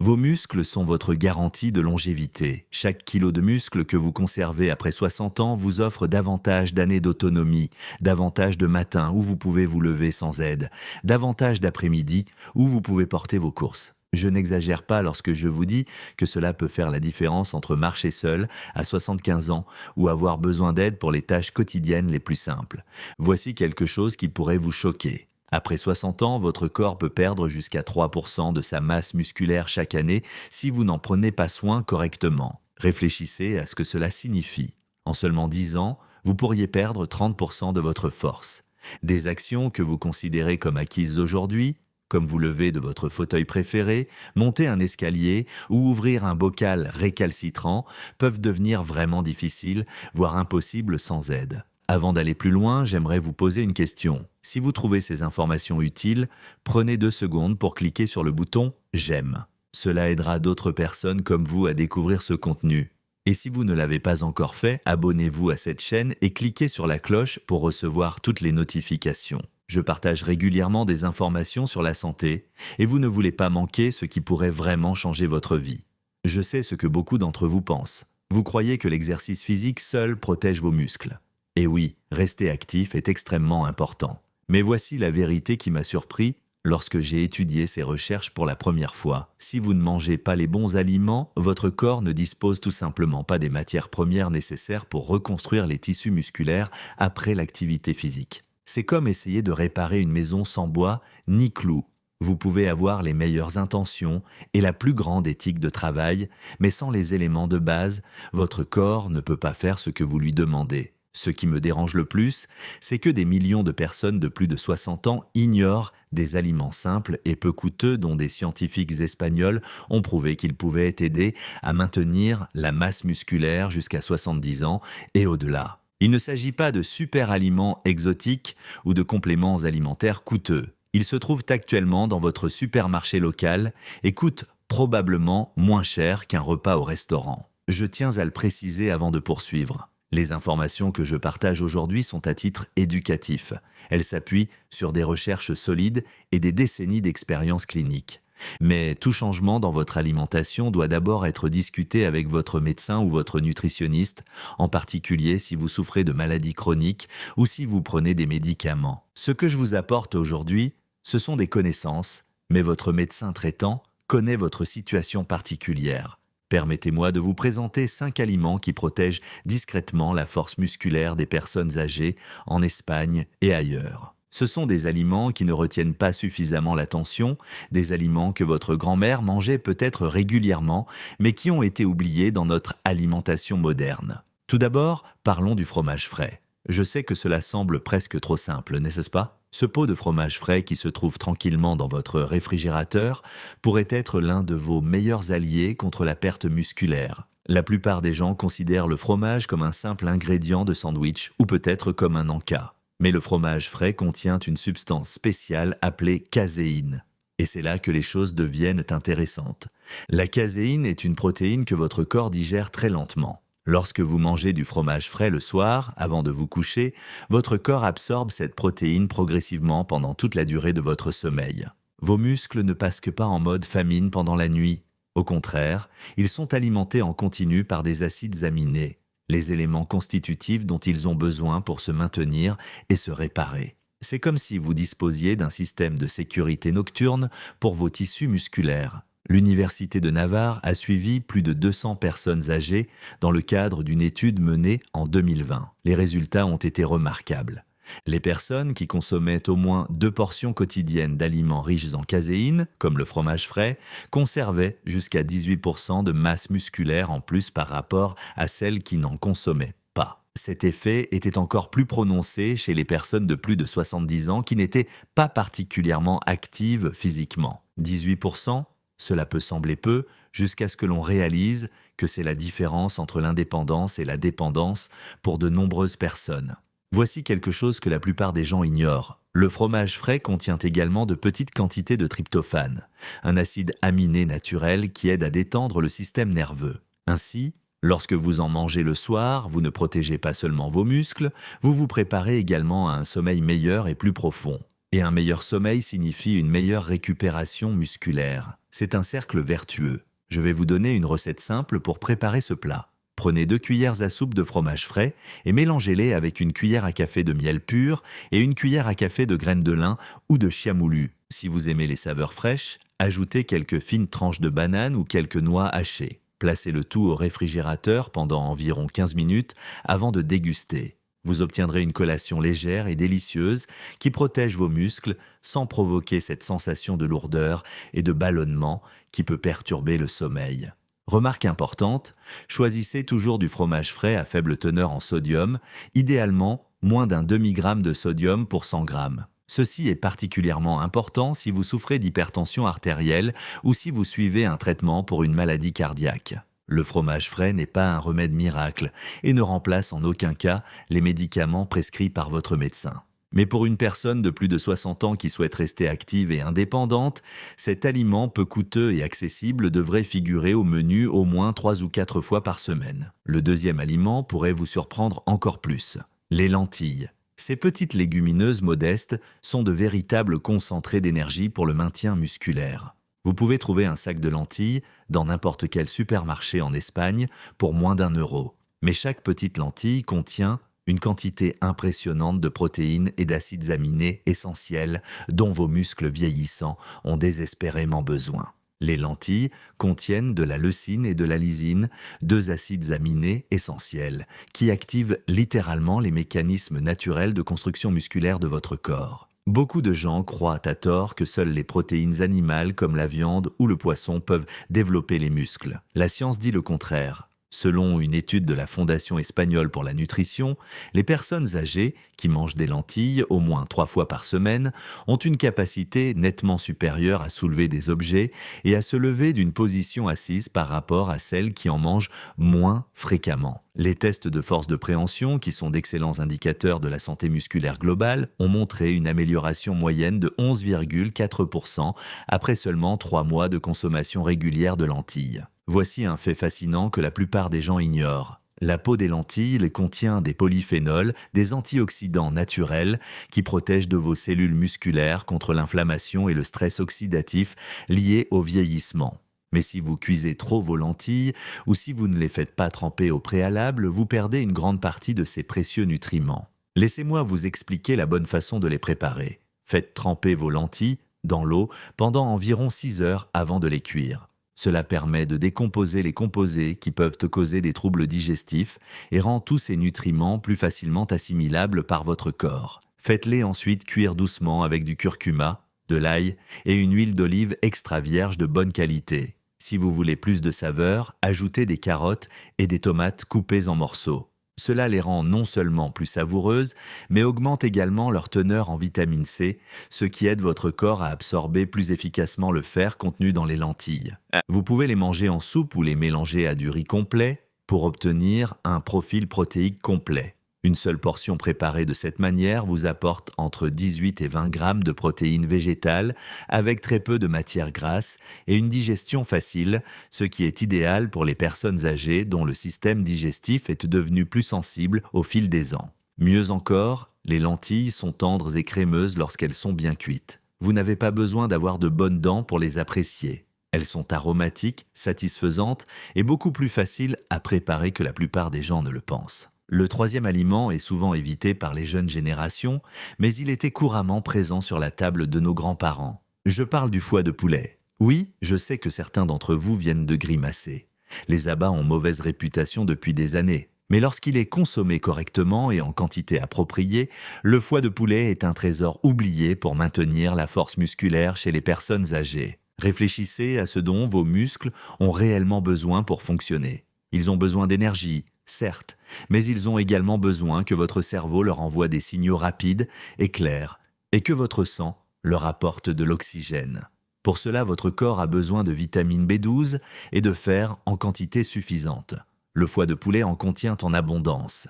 Vos muscles sont votre garantie de longévité. Chaque kilo de muscle que vous conservez après 60 ans vous offre davantage d'années d'autonomie, davantage de matins où vous pouvez vous lever sans aide, davantage d'après-midi où vous pouvez porter vos courses. Je n'exagère pas lorsque je vous dis que cela peut faire la différence entre marcher seul à 75 ans ou avoir besoin d'aide pour les tâches quotidiennes les plus simples. Voici quelque chose qui pourrait vous choquer. Après 60 ans, votre corps peut perdre jusqu'à 3% de sa masse musculaire chaque année si vous n'en prenez pas soin correctement. Réfléchissez à ce que cela signifie. En seulement 10 ans, vous pourriez perdre 30% de votre force. Des actions que vous considérez comme acquises aujourd'hui, comme vous lever de votre fauteuil préféré, monter un escalier ou ouvrir un bocal récalcitrant, peuvent devenir vraiment difficiles, voire impossibles sans aide. Avant d'aller plus loin, j'aimerais vous poser une question. Si vous trouvez ces informations utiles, prenez 2 secondes pour cliquer sur le bouton « J'aime ». Cela aidera d'autres personnes comme vous à découvrir ce contenu. Et si vous ne l'avez pas encore fait, abonnez-vous à cette chaîne et cliquez sur la cloche pour recevoir toutes les notifications. Je partage régulièrement des informations sur la santé et vous ne voulez pas manquer ce qui pourrait vraiment changer votre vie. Je sais ce que beaucoup d'entre vous pensent. Vous croyez que l'exercice physique seul protège vos muscles. Et oui, rester actif est extrêmement important. Mais voici la vérité qui m'a surpris lorsque j'ai étudié ces recherches pour la première fois. Si vous ne mangez pas les bons aliments, votre corps ne dispose tout simplement pas des matières premières nécessaires pour reconstruire les tissus musculaires après l'activité physique. C'est comme essayer de réparer une maison sans bois ni clous. Vous pouvez avoir les meilleures intentions et la plus grande éthique de travail, mais sans les éléments de base, votre corps ne peut pas faire ce que vous lui demandez. Ce qui me dérange le plus, c'est que des millions de personnes de plus de 60 ans ignorent des aliments simples et peu coûteux dont des scientifiques espagnols ont prouvé qu'ils pouvaient aider à maintenir la masse musculaire jusqu'à 70 ans et au-delà. Il ne s'agit pas de super aliments exotiques ou de compléments alimentaires coûteux. Ils se trouvent actuellement dans votre supermarché local et coûtent probablement moins cher qu'un repas au restaurant. Je tiens à le préciser avant de poursuivre. Les informations que je partage aujourd'hui sont à titre éducatif. Elles s'appuient sur des recherches solides et des décennies d'expérience clinique. Mais tout changement dans votre alimentation doit d'abord être discuté avec votre médecin ou votre nutritionniste, en particulier si vous souffrez de maladies chroniques ou si vous prenez des médicaments. Ce que je vous apporte aujourd'hui, ce sont des connaissances, mais votre médecin traitant connaît votre situation particulière. Permettez-moi de vous présenter 5 aliments qui protègent discrètement la force musculaire des personnes âgées en Espagne et ailleurs. Ce sont des aliments qui ne retiennent pas suffisamment l'attention, des aliments que votre grand-mère mangeait peut-être régulièrement, mais qui ont été oubliés dans notre alimentation moderne. Tout d'abord, parlons du fromage frais. Je sais que cela semble presque trop simple, n'est-ce pas? Ce pot de fromage frais qui se trouve tranquillement dans votre réfrigérateur pourrait être l'un de vos meilleurs alliés contre la perte musculaire. La plupart des gens considèrent le fromage comme un simple ingrédient de sandwich ou peut-être comme un encas. Mais le fromage frais contient une substance spéciale appelée caséine. Et c'est là que les choses deviennent intéressantes. La caséine est une protéine que votre corps digère très lentement. Lorsque vous mangez du fromage frais le soir, avant de vous coucher, votre corps absorbe cette protéine progressivement pendant toute la durée de votre sommeil. Vos muscles ne passent pas en mode famine pendant la nuit. Au contraire, ils sont alimentés en continu par des acides aminés, les éléments constitutifs dont ils ont besoin pour se maintenir et se réparer. C'est comme si vous disposiez d'un système de sécurité nocturne pour vos tissus musculaires. L'Université de Navarre a suivi plus de 200 personnes âgées dans le cadre d'une étude menée en 2020. Les résultats ont été remarquables. Les personnes qui consommaient au moins 2 portions quotidiennes d'aliments riches en caséine, comme le fromage frais, conservaient jusqu'à 18% de masse musculaire en plus par rapport à celles qui n'en consommaient pas. Cet effet était encore plus prononcé chez les personnes de plus de 70 ans qui n'étaient pas particulièrement actives physiquement. 18%, cela peut sembler peu, jusqu'à ce que l'on réalise que c'est la différence entre l'indépendance et la dépendance pour de nombreuses personnes. Voici quelque chose que la plupart des gens ignorent. Le fromage frais contient également de petites quantités de tryptophane, un acide aminé naturel qui aide à détendre le système nerveux. Ainsi, lorsque vous en mangez le soir, vous ne protégez pas seulement vos muscles, vous vous préparez également à un sommeil meilleur et plus profond. Et un meilleur sommeil signifie une meilleure récupération musculaire. C'est un cercle vertueux. Je vais vous donner une recette simple pour préparer ce plat. Prenez 2 cuillères à soupe de fromage frais et mélangez-les avec une cuillère à café de miel pur et une cuillère à café de graines de lin ou de chia moulu. Si vous aimez les saveurs fraîches, ajoutez quelques fines tranches de banane ou quelques noix hachées. Placez le tout au réfrigérateur pendant environ 15 minutes avant de déguster. Vous obtiendrez une collation légère et délicieuse qui protège vos muscles sans provoquer cette sensation de lourdeur et de ballonnement qui peut perturber le sommeil. Remarque importante, choisissez toujours du fromage frais à faible teneur en sodium, idéalement moins d'un demi-gramme de sodium pour 100 grammes. Ceci est particulièrement important si vous souffrez d'hypertension artérielle ou si vous suivez un traitement pour une maladie cardiaque. Le fromage frais n'est pas un remède miracle et ne remplace en aucun cas les médicaments prescrits par votre médecin. Mais pour une personne de plus de 60 ans qui souhaite rester active et indépendante, cet aliment peu coûteux et accessible devrait figurer au menu au moins 3 ou 4 fois par semaine. Le deuxième aliment pourrait vous surprendre encore plus. Les lentilles. Ces petites légumineuses modestes sont de véritables concentrés d'énergie pour le maintien musculaire. Vous pouvez trouver un sac de lentilles dans n'importe quel supermarché en Espagne pour moins d'1 €. Mais chaque petite lentille contient une quantité impressionnante de protéines et d'acides aminés essentiels dont vos muscles vieillissants ont désespérément besoin. Les lentilles contiennent de la leucine et de la lysine, 2 acides aminés essentiels, qui activent littéralement les mécanismes naturels de construction musculaire de votre corps. Beaucoup de gens croient à tort que seules les protéines animales comme la viande ou le poisson peuvent développer les muscles. La science dit le contraire. Selon une étude de la Fondation espagnole pour la nutrition, les personnes âgées qui mangent des lentilles au moins 3 fois par semaine ont une capacité nettement supérieure à soulever des objets et à se lever d'une position assise par rapport à celles qui en mangent moins fréquemment. Les tests de force de préhension, qui sont d'excellents indicateurs de la santé musculaire globale, ont montré une amélioration moyenne de 11,4% après seulement 3 mois de consommation régulière de lentilles. Voici un fait fascinant que la plupart des gens ignorent. La peau des lentilles contient des polyphénols, des antioxydants naturels qui protègent de vos cellules musculaires contre l'inflammation et le stress oxydatif liés au vieillissement. Mais si vous cuisez trop vos lentilles ou si vous ne les faites pas tremper au préalable, vous perdez une grande partie de ces précieux nutriments. Laissez-moi vous expliquer la bonne façon de les préparer. Faites tremper vos lentilles dans l'eau pendant environ 6 heures avant de les cuire. Cela permet de décomposer les composés qui peuvent causer des troubles digestifs et rend tous ces nutriments plus facilement assimilables par votre corps. Faites-les ensuite cuire doucement avec du curcuma, de l'ail et une huile d'olive extra vierge de bonne qualité. Si vous voulez plus de saveur, ajoutez des carottes et des tomates coupées en morceaux. Cela les rend non seulement plus savoureuses, mais augmente également leur teneur en vitamine C, ce qui aide votre corps à absorber plus efficacement le fer contenu dans les lentilles. Vous pouvez les manger en soupe ou les mélanger à du riz complet pour obtenir un profil protéique complet. Une seule portion préparée de cette manière vous apporte entre 18 et 20 grammes de protéines végétales avec très peu de matières grasses et une digestion facile, ce qui est idéal pour les personnes âgées dont le système digestif est devenu plus sensible au fil des ans. Mieux encore, les lentilles sont tendres et crémeuses lorsqu'elles sont bien cuites. Vous n'avez pas besoin d'avoir de bonnes dents pour les apprécier. Elles sont aromatiques, satisfaisantes et beaucoup plus faciles à préparer que la plupart des gens ne le pensent. Le troisième aliment est souvent évité par les jeunes générations, mais il était couramment présent sur la table de nos grands-parents. Je parle du foie de poulet. Oui, je sais que certains d'entre vous viennent de grimacer. Les abats ont mauvaise réputation depuis des années. Mais lorsqu'il est consommé correctement et en quantité appropriée, le foie de poulet est un trésor oublié pour maintenir la force musculaire chez les personnes âgées. Réfléchissez à ce dont vos muscles ont réellement besoin pour fonctionner. Ils ont besoin d'énergie, certes, mais ils ont également besoin que votre cerveau leur envoie des signaux rapides et clairs, et que votre sang leur apporte de l'oxygène. Pour cela, votre corps a besoin de vitamine B12 et de fer en quantité suffisante. Le foie de poulet en contient en abondance.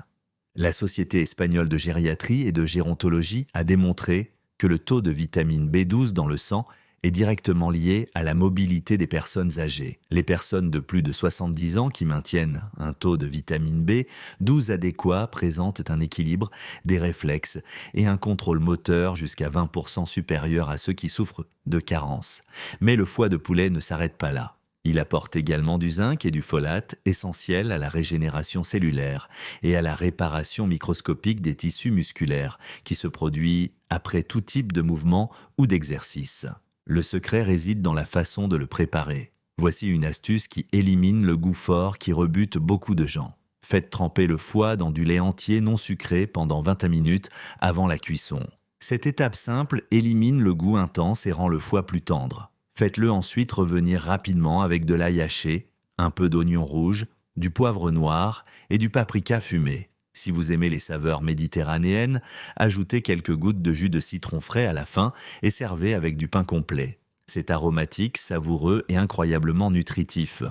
La Société espagnole de gériatrie et de gérontologie a démontré que le taux de vitamine B12 dans le sang est directement lié à la mobilité des personnes âgées. Les personnes de plus de 70 ans qui maintiennent un taux de vitamine B 12 adéquat présentent un équilibre, des réflexes et un contrôle moteur jusqu'à 20% supérieur à ceux qui souffrent de carence. Mais le foie de poulet ne s'arrête pas là. Il apporte également du zinc et du folate, essentiels à la régénération cellulaire et à la réparation microscopique des tissus musculaires, qui se produit après tout type de mouvement ou d'exercice. Le secret réside dans la façon de le préparer. Voici une astuce qui élimine le goût fort qui rebute beaucoup de gens. Faites tremper le foie dans du lait entier non sucré pendant 20 minutes avant la cuisson. Cette étape simple élimine le goût intense et rend le foie plus tendre. Faites-le ensuite revenir rapidement avec de l'ail haché, un peu d'oignon rouge, du poivre noir et du paprika fumé. Si vous aimez les saveurs méditerranéennes, ajoutez quelques gouttes de jus de citron frais à la fin et servez avec du pain complet. C'est aromatique, savoureux et incroyablement nutritif.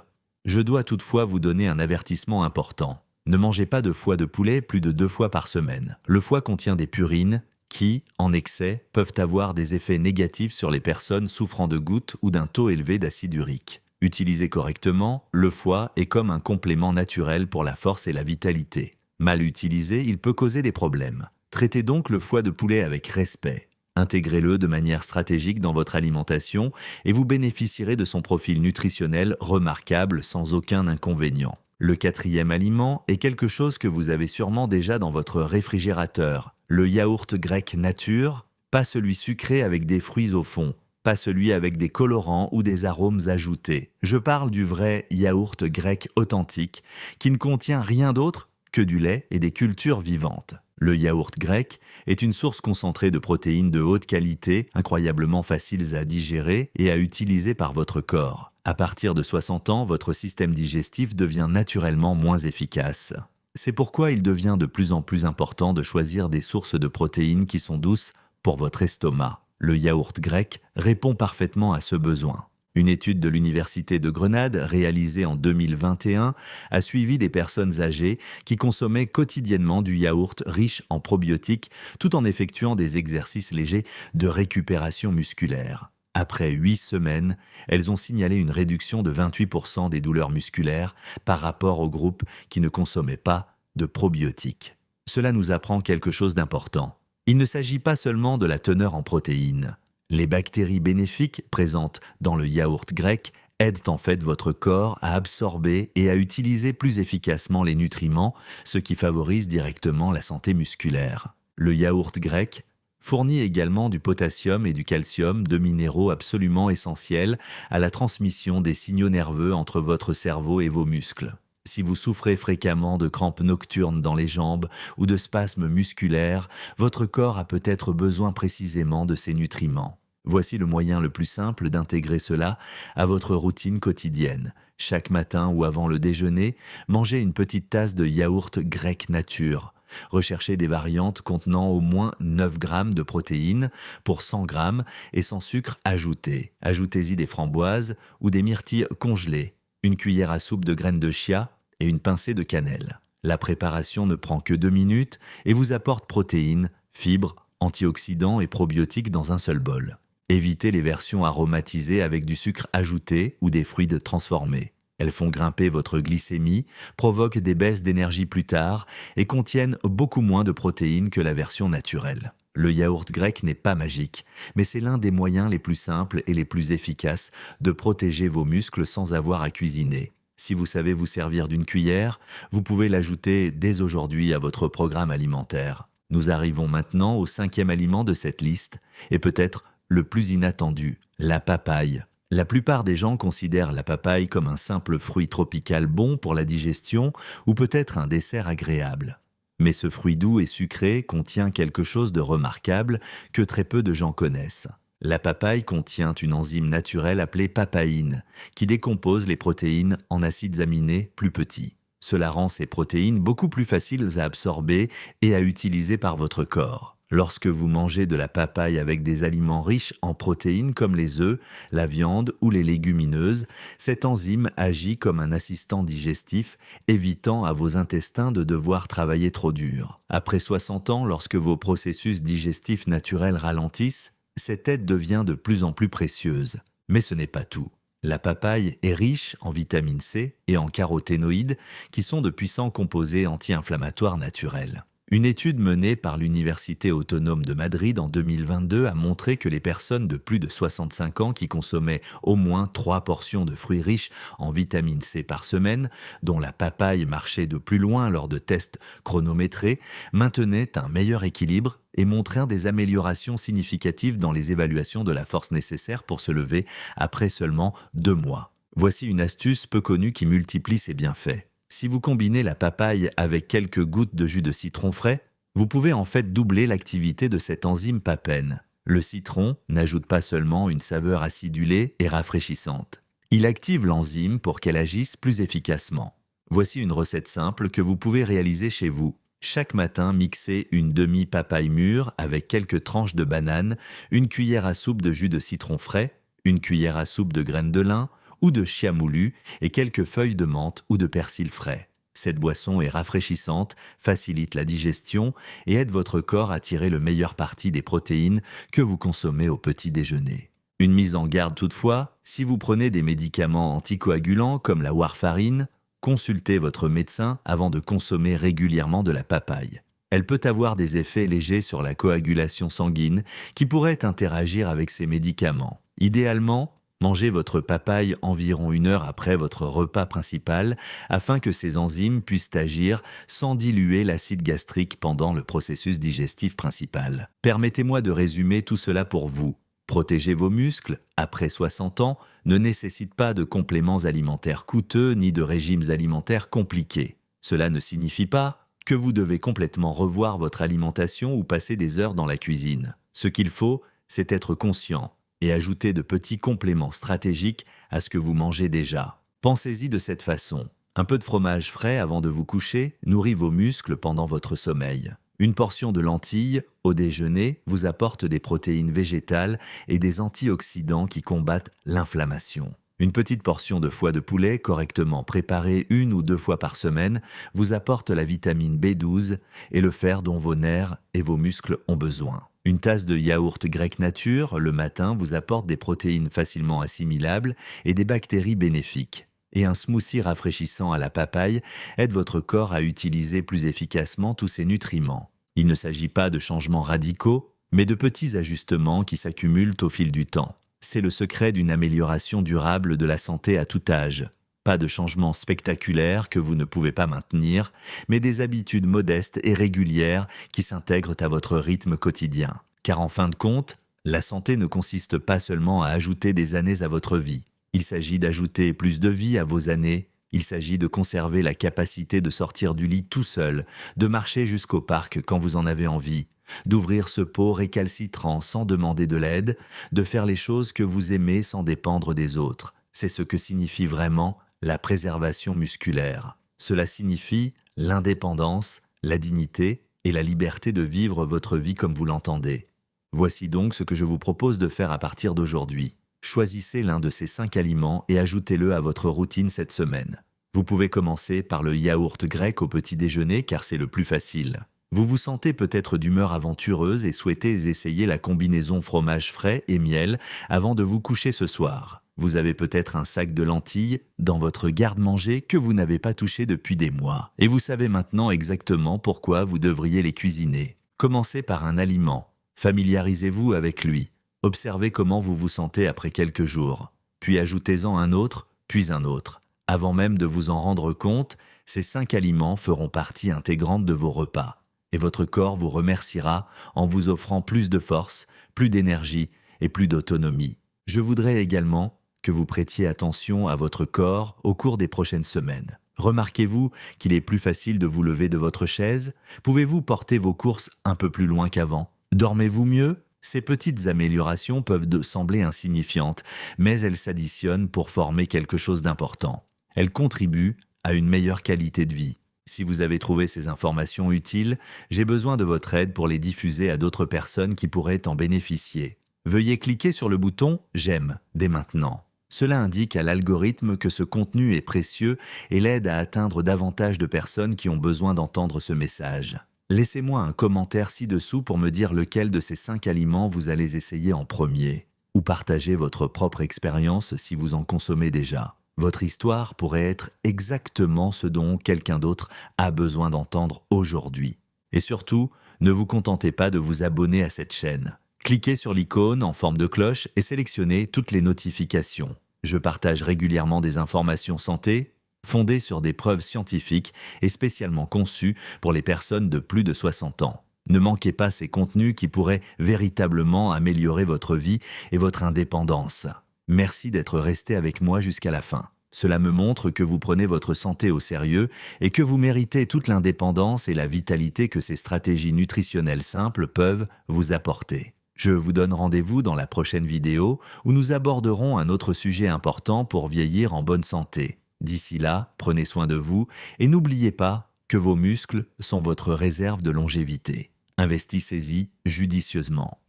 Je dois toutefois vous donner un avertissement important. Ne mangez pas de foie de poulet plus de 2 fois par semaine. Le foie contient des purines qui, en excès, peuvent avoir des effets négatifs sur les personnes souffrant de gouttes ou d'un taux élevé d'acide urique. Utilisé correctement, le foie est comme un complément naturel pour la force et la vitalité. Mal utilisé, il peut causer des problèmes. Traitez donc le foie de poulet avec respect. Intégrez-le de manière stratégique dans votre alimentation et vous bénéficierez de son profil nutritionnel remarquable sans aucun inconvénient. Le 4e aliment est quelque chose que vous avez sûrement déjà dans votre réfrigérateur. Le yaourt grec nature, pas celui sucré avec des fruits au fond, pas celui avec des colorants ou des arômes ajoutés. Je parle du vrai yaourt grec authentique qui ne contient rien d'autre que du lait et des cultures vivantes. Le yaourt grec est une source concentrée de protéines de haute qualité, incroyablement faciles à digérer et à utiliser par votre corps. À partir de 60 ans, votre système digestif devient naturellement moins efficace. C'est pourquoi il devient de plus en plus important de choisir des sources de protéines qui sont douces pour votre estomac. Le yaourt grec répond parfaitement à ce besoin. Une étude de l'Université de Grenade, réalisée en 2021, a suivi des personnes âgées qui consommaient quotidiennement du yaourt riche en probiotiques tout en effectuant des exercices légers de récupération musculaire. Après 8 semaines, elles ont signalé une réduction de 28% des douleurs musculaires par rapport au groupe qui ne consommait pas de probiotiques. Cela nous apprend quelque chose d'important. Il ne s'agit pas seulement de la teneur en protéines. Les bactéries bénéfiques présentes dans le yaourt grec aident en fait votre corps à absorber et à utiliser plus efficacement les nutriments, ce qui favorise directement la santé musculaire. Le yaourt grec fournit également du potassium et du calcium, deux minéraux absolument essentiels à la transmission des signaux nerveux entre votre cerveau et vos muscles. Si vous souffrez fréquemment de crampes nocturnes dans les jambes ou de spasmes musculaires, votre corps a peut-être besoin précisément de ces nutriments. Voici le moyen le plus simple d'intégrer cela à votre routine quotidienne. Chaque matin ou avant le déjeuner, mangez une petite tasse de yaourt grec nature. Recherchez des variantes contenant au moins 9 grammes de protéines pour 100 grammes et sans sucre ajouté. Ajoutez-y des framboises ou des myrtilles congelées, une cuillère à soupe de graines de chia et une pincée de cannelle. La préparation ne prend que 2 minutes et vous apporte protéines, fibres, antioxydants et probiotiques dans un seul bol. Évitez les versions aromatisées avec du sucre ajouté ou des fruits transformés. Elles font grimper votre glycémie, provoquent des baisses d'énergie plus tard et contiennent beaucoup moins de protéines que la version naturelle. Le yaourt grec n'est pas magique, mais c'est l'un des moyens les plus simples et les plus efficaces de protéger vos muscles sans avoir à cuisiner. Si vous savez vous servir d'une cuillère, vous pouvez l'ajouter dès aujourd'hui à votre programme alimentaire. Nous arrivons maintenant au 5e aliment de cette liste, et peut-être le plus inattendu, la papaye. La plupart des gens considèrent la papaye comme un simple fruit tropical bon pour la digestion ou peut-être un dessert agréable. Mais ce fruit doux et sucré contient quelque chose de remarquable que très peu de gens connaissent. La papaye contient une enzyme naturelle appelée papaïne, qui décompose les protéines en acides aminés plus petits. Cela rend ces protéines beaucoup plus faciles à absorber et à utiliser par votre corps. Lorsque vous mangez de la papaye avec des aliments riches en protéines comme les œufs, la viande ou les légumineuses, cette enzyme agit comme un assistant digestif, évitant à vos intestins de devoir travailler trop dur. Après 60 ans, lorsque vos processus digestifs naturels ralentissent, cette aide devient de plus en plus précieuse. Mais ce n'est pas tout. La papaye est riche en vitamine C et en caroténoïdes, qui sont de puissants composés anti-inflammatoires naturels. Une étude menée par l'Université autonome de Madrid en 2022 a montré que les personnes de plus de 65 ans qui consommaient au moins 3 portions de fruits riches en vitamine C par semaine, dont la papaye marchait de plus loin lors de tests chronométrés, maintenaient un meilleur équilibre et montraient des améliorations significatives dans les évaluations de la force nécessaire pour se lever après seulement 2 mois. Voici une astuce peu connue qui multiplie ses bienfaits. Si vous combinez la papaye avec quelques gouttes de jus de citron frais, vous pouvez en fait doubler l'activité de cette enzyme papaine. Le citron n'ajoute pas seulement une saveur acidulée et rafraîchissante. Il active l'enzyme pour qu'elle agisse plus efficacement. Voici une recette simple que vous pouvez réaliser chez vous. Chaque matin, mixez une demi-papaye mûre avec quelques tranches de banane, une cuillère à soupe de jus de citron frais, une cuillère à soupe de graines de lin, ou de chia moulu et quelques feuilles de menthe ou de persil frais. Cette boisson est rafraîchissante, facilite la digestion et aide votre corps à tirer le meilleur parti des protéines que vous consommez au petit déjeuner. Une mise en garde toutefois, si vous prenez des médicaments anticoagulants comme la warfarine, consultez votre médecin avant de consommer régulièrement de la papaye. Elle peut avoir des effets légers sur la coagulation sanguine qui pourraient interagir avec ces médicaments. Idéalement, mangez votre papaye environ 1 heure après votre repas principal afin que ces enzymes puissent agir sans diluer l'acide gastrique pendant le processus digestif principal. Permettez-moi de résumer tout cela pour vous. Protéger vos muscles, après 60 ans, ne nécessite pas de compléments alimentaires coûteux ni de régimes alimentaires compliqués. Cela ne signifie pas que vous devez complètement revoir votre alimentation ou passer des heures dans la cuisine. Ce qu'il faut, c'est être conscient et ajouter de petits compléments stratégiques à ce que vous mangez déjà. Pensez-y de cette façon. Un peu de fromage frais avant de vous coucher nourrit vos muscles pendant votre sommeil. Une portion de lentilles au déjeuner vous apporte des protéines végétales et des antioxydants qui combattent l'inflammation. Une petite portion de foie de poulet correctement préparée 1 ou 2 fois par semaine vous apporte la vitamine B12 et le fer dont vos nerfs et vos muscles ont besoin. Une tasse de yaourt grec nature le matin vous apporte des protéines facilement assimilables et des bactéries bénéfiques. Et un smoothie rafraîchissant à la papaye aide votre corps à utiliser plus efficacement tous ces nutriments. Il ne s'agit pas de changements radicaux, mais de petits ajustements qui s'accumulent au fil du temps. C'est le secret d'une amélioration durable de la santé à tout âge. Pas de changements spectaculaires que vous ne pouvez pas maintenir, mais des habitudes modestes et régulières qui s'intègrent à votre rythme quotidien. Car en fin de compte, la santé ne consiste pas seulement à ajouter des années à votre vie. Il s'agit d'ajouter plus de vie à vos années. Il s'agit de conserver la capacité de sortir du lit tout seul, de marcher jusqu'au parc quand vous en avez envie, d'ouvrir ce pot récalcitrant sans demander de l'aide, de faire les choses que vous aimez sans dépendre des autres. C'est ce que signifie vraiment la préservation musculaire. Cela signifie l'indépendance, la dignité et la liberté de vivre votre vie comme vous l'entendez. Voici donc ce que je vous propose de faire à partir d'aujourd'hui. Choisissez l'un de ces 5 aliments et ajoutez-le à votre routine cette semaine. Vous pouvez commencer par le yaourt grec au petit déjeuner car c'est le plus facile. Vous vous sentez peut-être d'humeur aventureuse et souhaitez essayer la combinaison fromage frais et miel avant de vous coucher ce soir. Vous avez peut-être un sac de lentilles dans votre garde-manger que vous n'avez pas touché depuis des mois. Et vous savez maintenant exactement pourquoi vous devriez les cuisiner. Commencez par un aliment. Familiarisez-vous avec lui. Observez comment vous vous sentez après quelques jours. Puis ajoutez-en un autre, puis un autre. Avant même de vous en rendre compte, ces 5 aliments feront partie intégrante de vos repas. Et votre corps vous remerciera en vous offrant plus de force, plus d'énergie et plus d'autonomie. Je voudrais également que vous prêtiez attention à votre corps au cours des prochaines semaines. Remarquez-vous qu'il est plus facile de vous lever de votre chaise? Pouvez-vous porter vos courses un peu plus loin qu'avant? Dormez-vous mieux? Ces petites améliorations peuvent sembler insignifiantes, mais elles s'additionnent pour former quelque chose d'important. Elles contribuent à une meilleure qualité de vie. Si vous avez trouvé ces informations utiles, j'ai besoin de votre aide pour les diffuser à d'autres personnes qui pourraient en bénéficier. Veuillez cliquer sur le bouton « J'aime » dès maintenant. Cela indique à l'algorithme que ce contenu est précieux et l'aide à atteindre davantage de personnes qui ont besoin d'entendre ce message. Laissez-moi un commentaire ci-dessous pour me dire lequel de ces 5 aliments vous allez essayer en premier, ou partagez votre propre expérience si vous en consommez déjà. Votre histoire pourrait être exactement ce dont quelqu'un d'autre a besoin d'entendre aujourd'hui. Et surtout, ne vous contentez pas de vous abonner à cette chaîne. Cliquez sur l'icône en forme de cloche et sélectionnez toutes les notifications. Je partage régulièrement des informations santé fondées sur des preuves scientifiques et spécialement conçues pour les personnes de plus de 60 ans. Ne manquez pas ces contenus qui pourraient véritablement améliorer votre vie et votre indépendance. Merci d'être resté avec moi jusqu'à la fin. Cela me montre que vous prenez votre santé au sérieux et que vous méritez toute l'indépendance et la vitalité que ces stratégies nutritionnelles simples peuvent vous apporter. Je vous donne rendez-vous dans la prochaine vidéo où nous aborderons un autre sujet important pour vieillir en bonne santé. D'ici là, prenez soin de vous et n'oubliez pas que vos muscles sont votre réserve de longévité. Investissez-y judicieusement.